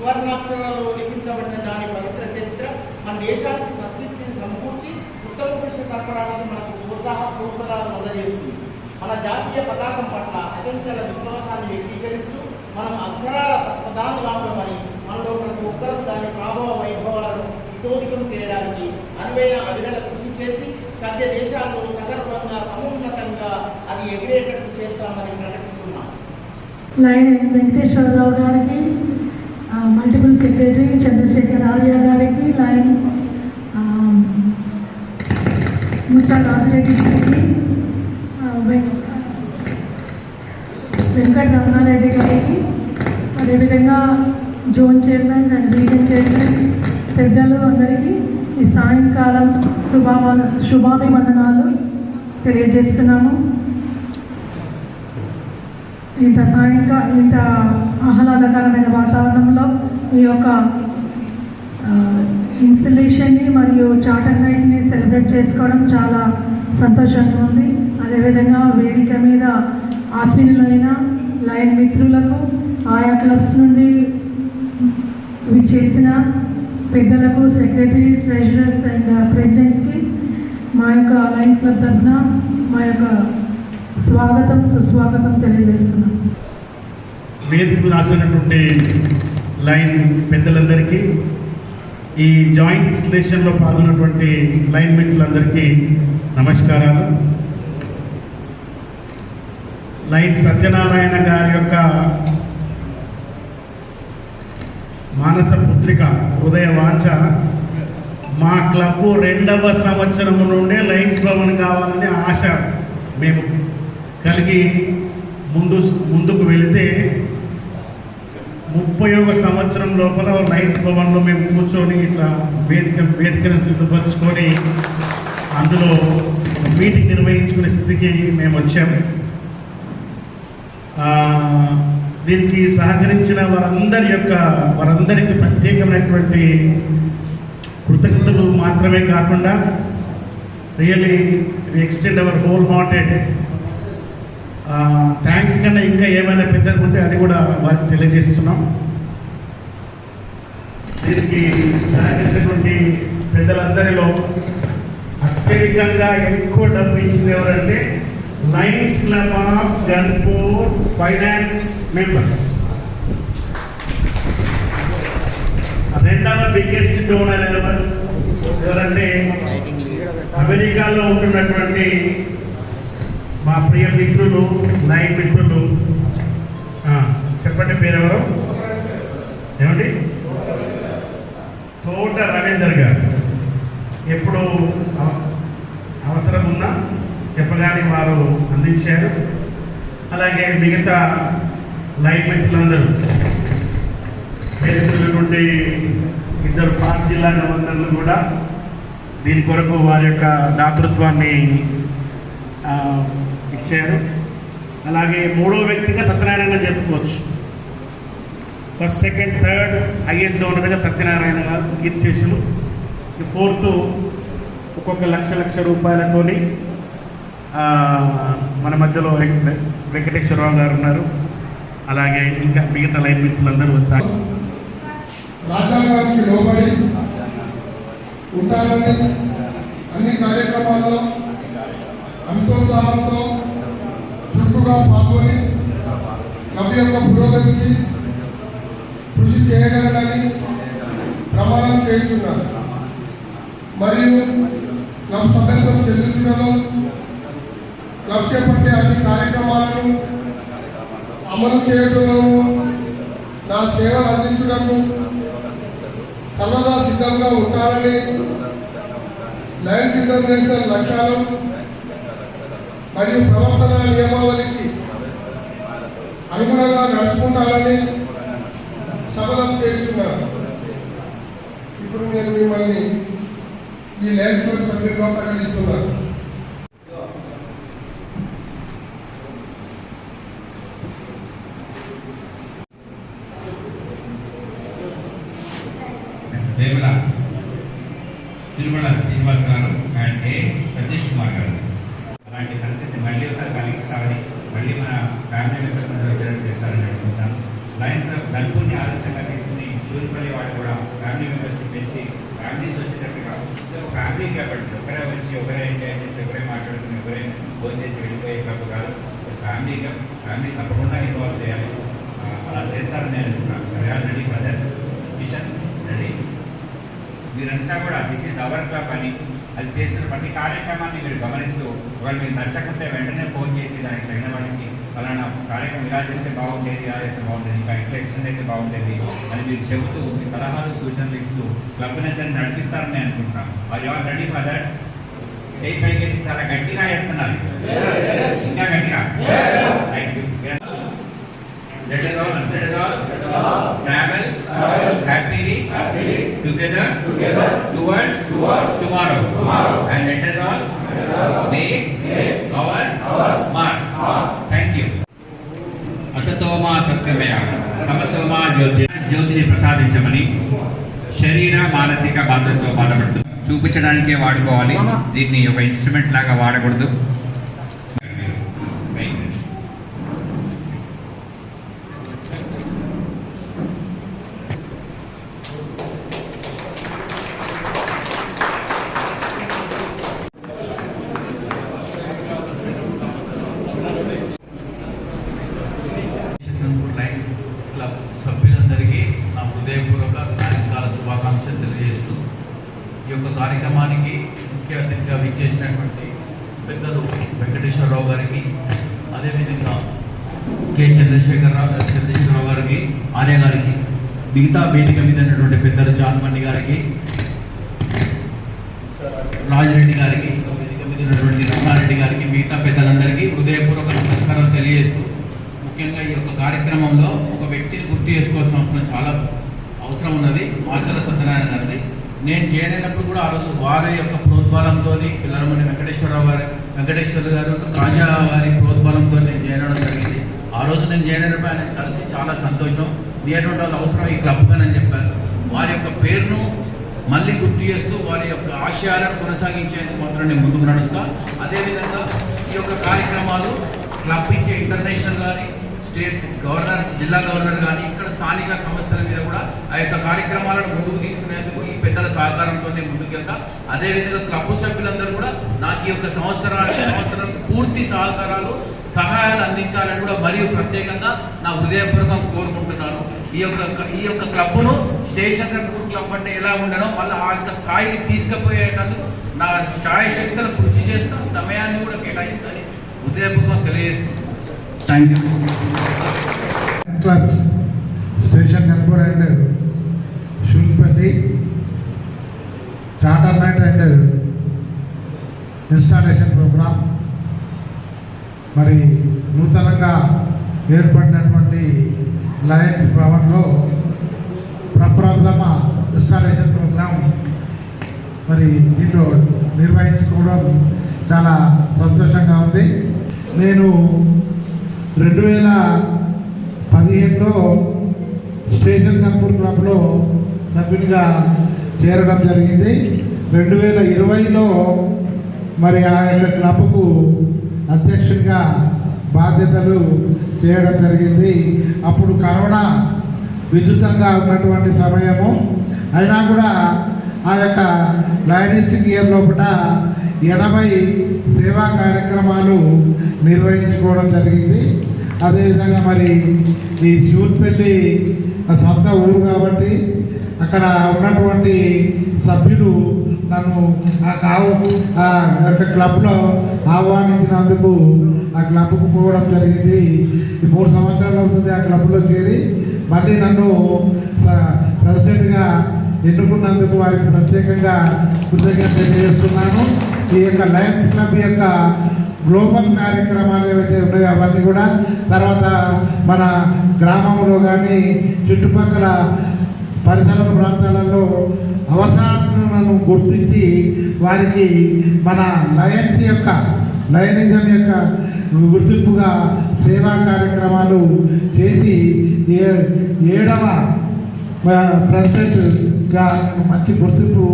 సువర్ణాక్షరాలలో లిఖించబడిన దాని పవిత్ర చరిత్ర మన దేశానికి సంస్కృతిని సమకూర్చి ఉత్తమ పురుష సరఫరానికి మనకు ప్రోత్సాహపూర్వకాలు వదలేస్తుంది. మన జాతీయ పతాకం పట్ల అచంచల విశ్వాసాన్ని వ్యక్తీకరిస్తూ మనం అక్షరాల ప్రధానులామని మనలో ప్రతి ఒక్కరూ దాని ప్రభావ వైభవాలను ఇతోధికం చేయడానికి అనువైన అవిరళ కృషి చేసి సభ్య దేశాల్లో సగర్వంగా సమున్నతంగా అది ఎగిరేటట్టు చేస్తామని ప్రకటిస్తున్నాం. లైన్ వెంకటేశ్వరరావు గారికి, మల్టిపుల్ సెక్రటరీ చంద్రశేఖర్ ఆర్య గారికి, లైన్ ముచ్చా రాజిరెడ్డి గారికి, వెంకట రమణారెడ్డి గారికి, అదేవిధంగా zone chairmans and reason chairmans పెద్దలు అందరికీ ఈ సాయంకాలం శుభాభివందనాలు తెలియజేస్తున్నాము. ఇంత ఆహ్లాదకరమైన వాతావరణంలో ఈ యొక్క ఇన్స్టలేషన్ని మరియు చార్టర్ నైట్ని సెలబ్రేట్ చేసుకోవడం చాలా సంతోషంగా ఉంది. అదేవిధంగా వేదిక మీద ఆసీనులైన లైన్ మిత్రులకు, ఆయా క్లబ్స్ నుండి చేసిన పెద్దలకు, సెక్రటరీ, ట్రెజరర్స్ అండ్ ప్రెసిడెంట్స్కి మా యొక్క లయన్స్ క్లబ్ తరఫున మా యొక్క స్వాగతం సుస్వాగతం తెలియజేస్తున్నాం. వేదికకు రాసినటువంటి లైన్ పెద్దలందరికీ, ఈ జాయింట్ విశ్లేషణలో పాల్గొన్నటువంటి లైన్ మిత్రులందరికీ నమస్కారాలు. లైన్ సత్యనారాయణ గారి యొక్క మానస పుత్రిక హృదయ వాంఛ మా క్లబ్ 2వ సంవత్సరం నుండే లయన్స్ భవన్ కావాలని ఆశ మేము కలిగి ముందుకు వెళితే 30వ సంవత్సరం లోపల లయన్స్ భవన్లో మేము కూర్చొని ఇట్లా వేదికను సిద్ధపరచుకొని అందులో మీటింగ్ నిర్వహించుకునే స్థితికి మేము వచ్చాము. దీనికి సహకరించిన వారందరికీ ప్రత్యేకమైనటువంటి కృతజ్ఞతలు మాత్రమే కాకుండా really extend our whole hearted thanks కన్నా ఇంకా ఏమైనా పెద్దది ఉంటే అది కూడా వారికి తెలియజేస్తున్నాం. దీనికి సహకరించినటువంటి పెద్దలందరిలో అత్యధికంగా ఎక్కువ డబ్బు ఇచ్చింది ఎవరంటే lions club of Ganpur finance members. రెండవ బిగ్గెస్ట్ డోనర్ ఎవరంటే అమెరికాలో ఉంటున్నటువంటి మా ప్రియ మిత్రులు, లైన్ మిత్రులు. చెప్పండి పేరెవరు? ఏమండి? తోట రవీందర్ గారు. ఎప్పుడు అవసరం ఉన్నా చెప్పగానే వారు అందించారు. అలాగే మిగతా లైన్ మిత్రులందరూ పేరున్నటువంటి 2 పార్క్ జిల్లా గవర్నర్లు కూడా దీని కొరకు వారి యొక్క దాతృత్వాన్ని ఇచ్చారు. అలాగే 3వ వ్యక్తిగా సత్యనారాయణ చెప్పుకోవచ్చు. ఫస్ట్, సెకండ్, థర్డ్ హైయెస్ట్ డోనర్గా సత్యనారాయణ గారు కీర్తిశేషులు. 4th ఒక్కొక్క లక్ష రూపాయలతోని మన మధ్యలో వెంకటేశ్వరరావు గారు ఉన్నారు. అలాగే ఇంకా మిగతా లైన్ మిత్రులందరూ వస్తారు. రాజ్యాంగానికి లోబడి ఉంటారని అన్ని కార్యక్రమాల్లో అమితోత్సాహంతో చురుకుగా పాల్గొని క్లబ్ యొక్క పురోగతికి కృషి చేయగలనని ప్రమాణం చేస్తున్నారు. మరియు క్లబ్ సభ్యత్వం చెల్లించడంలో క్లబ్ చేపట్టే అన్ని కార్యక్రమాలను అమలు చేయడంలో నా సేవలు అందించడానికి సర్వదా సిద్ధంగా ఉంటారని, లయన్స్ ఇంటర్నేషనల్ లక్ష్యాలు మరియు ప్రవర్తన నియమావళికి అనుగుణంగా నడుచుకుంటారని శపథం చేస్తున్నాను. ఇప్పుడు నేను మిమ్మల్ని ఈ లయన్స్ క్లబ్ సభ్యులుగా ప్రకటిస్తున్నాను. తిరుమల శ్రీనివాస్ గారు అండ్ ఏ సతీష్ కుమార్ గారు అలాంటి పరిస్థితి మళ్ళీ ఒకసారి కలిగిస్తారని, మళ్ళీ మన ఫ్యామిలీ మెంబర్స్ చేస్తారని అనుకుంటాను. లయన్స్ నలుగురిని ఆలోచనగా తీసుకుని చూరుపల్లి వాళ్ళు కూడా ఫ్యామిలీ మెంబర్స్ పెంచి ఫ్యామిలీస్ వచ్చేటట్టుగా ఫ్యామిలీ కాబట్టి ఒకరే వచ్చి ఒకరే ఎంజాయ్ చేసి ఒకరే మాట్లాడుకుని ఒకరే ఫోన్ చేసి వెళ్ళిపోయే క్లబ్ కాదు. ఫ్యామిలీ తప్పకుండా ఇన్వాల్వ్ చేయాలి. అలా చేస్తారని నేను అనుకుంటున్నాను. Ready brother mission ready. మీరంతా కూడా దిస్ ఈజ్ అవర్ క్లబ్ అని అది చేసిన ప్రతి కార్యక్రమాన్ని మీరు గమనిస్తూ ఒకవేళ మీరు నచ్చకుంటే వెంటనే ఫోన్ చేసి దానికి తగిన వాళ్ళకి అలానా కార్యక్రమం ఇలా చేస్తే బాగుండేది, ఇలా చేస్తే బాగుండేది, ఇంకా ఇట్లా ఎక్స్టెండ్ అయితే బాగుండేది అని మీరు చెబుతూ మీ సలహాలు సూచనలు ఇస్తూ క్లబ్ని అందరినీ నడిపిస్తారని నేను అనుకుంటున్నాను. Are you all ready brother? చేయి పైకి చాలా గట్టిగా వేస్తున్నారు, ఇంకా గట్టిగా. Thank you. Let us all travel happily together towards tomorrow. And let us all make our mark. Thank you. అసతోమా సత్యమయ తమసోమా జ్యోతిని ప్రసాదించమని శరీర మానసిక బాధలతో బాధపడుతుంది. చూపించడానికే వాడుకోవాలి, దీన్ని ఒక ఇన్స్ట్రుమెంట్ లాగా వాడకూడదు. క్లబ్ సభ్యులందరికీ నా హృదయపూర్వక సాయంకాల శుభాకాంక్షలు తెలియజేస్తూ ఈ యొక్క కార్యక్రమానికి ముఖ్య అతిథిగా విచ్చేసినటువంటి పెద్దలు వెంకటేశ్వరరావు గారికి, అదేవిధంగా కె చంద్రశేఖరరావు గారికి, ఆర్య గారికి, మిగతా వేదిక మీద ఉన్నటువంటి పెద్దలు జాన్మణి గారికి, రాజిరెడ్డి గారికి, వేదిక మీద ఉన్నటువంటి రమణారెడ్డి గారికి, మిగతా పెద్దలందరికీ హృదయపూర్వక నమస్కారం తెలియజేస్తూ ముఖ్యంగా ఈ యొక్క కార్యక్రమంలో ఒక వ్యక్తిని గుర్తు చేసుకోవాల్సిన అవసరం చాలా అవసరం ఉన్నది. ఆచర సత్యనారాయణ గారిది. నేను జాయిన్ అయినప్పుడు కూడా ఆ రోజు వారి యొక్క ప్రోద్బలంతో పిల్లలమని వెంకటేశ్వర గారు కాజా వారి ప్రోద్బలంతో నేను జాయిన్ అవ్వడం జరిగింది. ఆ రోజు నేను జాయిన్ అయినప్పుడు ఆయన కలిసి చాలా సంతోషం. నీటువంటి వాళ్ళు అవసరం ఈ క్లబ్గానని చెప్పారు. వారి యొక్క పేరును మళ్ళీ గుర్తు చేస్తూ వారి యొక్క ఆశయాలను కొనసాగించేందుకు మాత్రం నేను ముందుకు నడుస్తా. అదేవిధంగా ఈ యొక్క కార్యక్రమాలు క్లబ్ ఇచ్చే ఇంటర్నేషనల్ కానీ, స్టేట్ గవర్నర్, జిల్లా గవర్నర్ కానీ, ఇక్కడ స్థానిక సంస్థల మీద కూడా ఆ యొక్క కార్యక్రమాలను ముందుకు తీసుకునేందుకు ఈ పెద్దల సహకారంతో ముందుకెళ్తా. అదేవిధంగా క్లబ్ సభ్యులందరూ కూడా నాకు ఈ యొక్క సంవత్సరానికి పూర్తి సహాయాలు అందించాలని కూడా మరియు ప్రత్యేకంగా నా హృదయపూర్వకం కోరుకుంటున్నాను. ఈ యొక్క క్లబ్ను స్టేషన్ క్లబ్ అంటే ఎలా ఉండనో మళ్ళీ ఆ యొక్క స్థాయికి తీసుకుపోయేటందుకు నా శాయశక్తులు కృషి చేస్తూ సమయాన్ని కూడా కేటాయిస్తానని హృదయపూర్వకం తెలియజేస్తున్నాను. Thank you. Club station number and Shoolpalli charter night and installation programme మరి నూతనంగా ఏర్పడినటువంటి లయన్స్ భవన్లో ప్రప్రథమ ఇన్స్టాలేషన్ ప్రోగ్రాం మరి దీంట్లో నిర్వహించుకోవడం చాలా సంతోషంగా ఉంది. నేను 2015లో స్టేషన్ కన్పూర్ క్లబ్లో సభ్యునిగా చేరడం జరిగింది. 2020లో మరి ఆ యొక్క క్లబ్కు అధ్యక్షుడిగా బాధ్యతలు చేయడం జరిగింది. అప్పుడు కరోనా విద్యుతంగా ఉన్నటువంటి సమయము అయినా కూడా ఆ యొక్క లయనిస్టిక్ ఇయర్ లోపల 80 సేవా కార్యక్రమాలు నిర్వహించుకోవడం జరిగింది. అదేవిధంగా మరి ఈ శివుల్పల్లి సొంత ఊరు కాబట్టి అక్కడ ఉన్నటువంటి సభ్యులు నన్ను ఆ యొక్క క్లబ్లో ఆహ్వానించినందుకు ఆ క్లబ్కు పోవడం జరిగింది. 3 సంవత్సరాలు అవుతుంది ఆ క్లబ్లో చేరి. మళ్ళీ నన్ను ప్రెసిడెంట్గా ఎన్నుకున్నందుకు వారికి ప్రత్యేకంగా కృతజ్ఞత తెలియజేస్తున్నాను. ఈ యొక్క లయన్స్ క్లబ్ యొక్క గ్లోబల్ కార్యక్రమాలు ఏవైతే ఉన్నాయో అవన్నీ కూడా తర్వాత మన గ్రామంలో కానీ చుట్టుపక్కల పరిసర ప్రాంతాలలో అవసరాలను గుర్తించి వారికి మన లయనిజం యొక్క గుర్తింపుగా సేవా కార్యక్రమాలు చేసి 7వ ప్రెసిడెంట్గా మంచి గుర్తింపు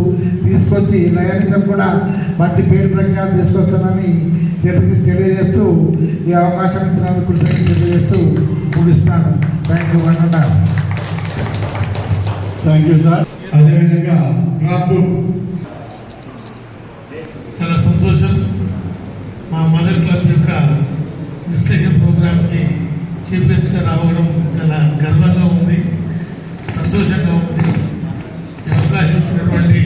తీసుకొచ్చి లయనిజం కూడా మంచి పేరు ప్రఖ్యాతి తీసుకొస్తానని తెలియజేస్తూ ఈ అవకాశం ఇచ్చినందుకు కృతజ్ఞతలు తెలియజేస్తూ ముగిస్తాను. Thank you. Thank you sir. అదేవిధంగా క్లబ్ చాలా సంతోషం. మా మదర్ క్లబ్ యొక్క విశ్లేషణ ప్రోగ్రామ్కి చీఫ్ గెస్ట్గా రావడం చాలా గర్వంగా ఉంది, సంతోషంగా ఉంది. ఈ అవకాశం ఇచ్చినటువంటి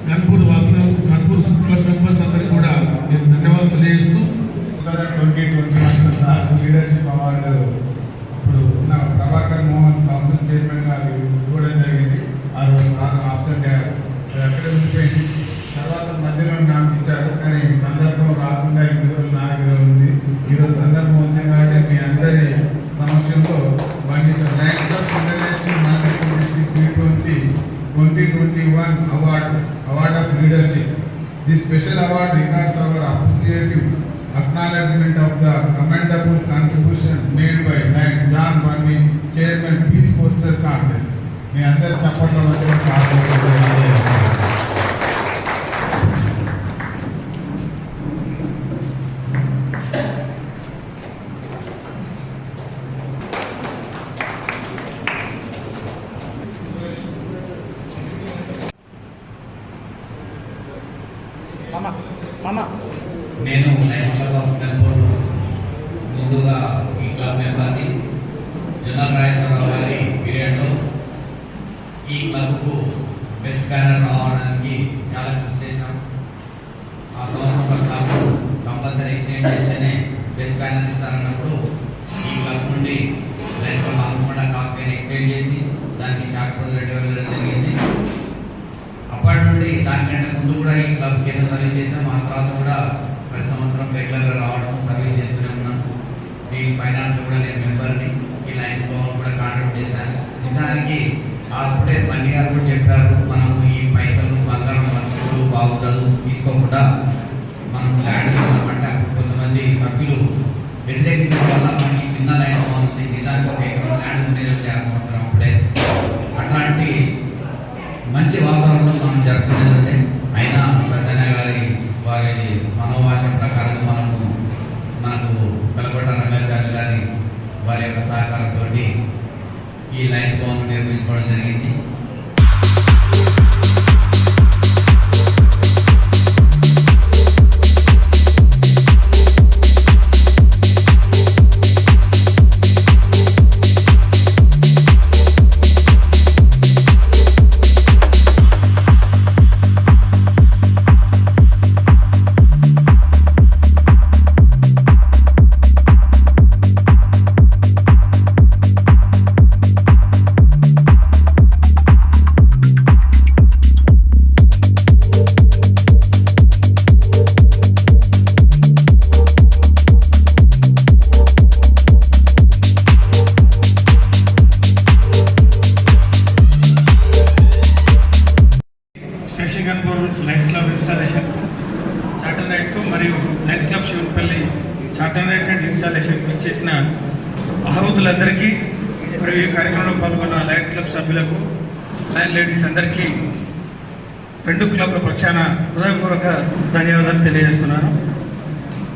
గన్పూర్ వాసులు, గన్పూర్ క్లబ్ మెంబర్స్ అందరికీ కూడా నేను ధన్యవాదాలు తెలియజేస్తూ 2021 సార్ లీడర్షిప్ అవార్డు ఇప్పుడు ఉన్న ప్రభాకర్ మోహన్ కౌన్సిల్ చైర్మన్ గారు ఇవ్వడం జరిగింది. ఆ రోజు సార్ ఆబ్సెంట్ అయ్యారు, అది అక్కడే ఉండిపోయింది. తర్వాత మధ్యలో నాకు ఇచ్చారు, కానీ సందర్భం రాకుండా ఈ రోజు నా దగ్గర ఉంది. ఈరోజు సందర్భం వచ్చింది కాబట్టి మీ అందరి సమక్షంలో Lions of international marketing district 2021 award of leadership. This special award regards our appreciative acknowledgement of the commendable contribution made by Lion John Bunny, Chairman Peace Poster Contest. మీ అందరి చప్పట్ల మధ్య నేను లయన్స్ క్లబ్ ఆఫ్ గన్పూర్ ముందుగా ఈ club మెంబర్ని general Rajeswara Rao గారి పీరియడ్లో ఈ క్లబ్కు best banner రావడానికి చాలా కృషి చేశాం. ఆ సంవత్సరం క్లబ్ కంపల్సరీ ఎక్స్టెండ్ చేస్తేనే బెస్ట్ బ్యానర్ ఇస్తారన్నప్పుడు ఈ క్లబ్ నుండి లయన్స్ క్లబ్ ఆనుకుండా కాకపోయినా ఎక్స్టెండ్ చేసి దానికి చార్ట్ ప్రెసిడెంట్గా వెళ్ళడం జరిగింది. అప్పటి నుండి దానికంటే ముందు కూడా ఈ క్లబ్కి ఎన్నో సర్వీస్ చేసాం. ఆ తర్వాత కూడా ప్రతి సంవత్సరం రెగ్యులర్గా రావడం, సర్వీస్ చేస్తూనే ఉన్నాను. ఈ ఫైనాన్స్ కూడా నేను మెంబర్ని, ఈ లయన్స్ భవన్ కూడా కాంట్రిబ్యూట్ చేశాను. నిజానికి అప్పుడే బండి గారు కూడా చెప్పారు, మనము ఈ పైసలు బంగారం వస్తువులు బాగుండదు తీసుకోకుండా మనం ల్యాండ్ కొన్నామంటే అప్పుడు కొంతమంది సభ్యులు వ్యతిరేకించడం వల్ల మనకి చిన్న లైన్ భవన్ ఉంది. నిజానికి ఒక ఎకరం ల్యాండ్ ఉండేది ఆ సంవత్సరం అప్పుడే. అట్లాంటి మంచి వాతావరణంలో మనం జరుపుకునేదంటే అయినా సత్యనారాయణ గారి వారి మనోవాచం ప్రకారంగా మనకు కలపట రంగాచార్య గారి వారి యొక్క సహకారంతో ఈ లయన్స్ భవన్ నిర్మించుకోవడం జరిగింది. లయన్స్ క్లబ్ ఇన్స్టాలేషన్ చార్టర్ నైట్కు మరియు Lions club Shivapalli charter night and ఇన్స్టాలేషన్కి ఇచ్చేసిన ఆహుతులందరికీ మరియు ఈ కార్యక్రమంలో పాల్గొన్న లయన్స్ క్లబ్ సభ్యులకు, లయన్ లేడీస్ అందరికీ రెండు క్లబ్ల పక్షాన హృదయపూర్వక ధన్యవాదాలు తెలియజేస్తున్నాను.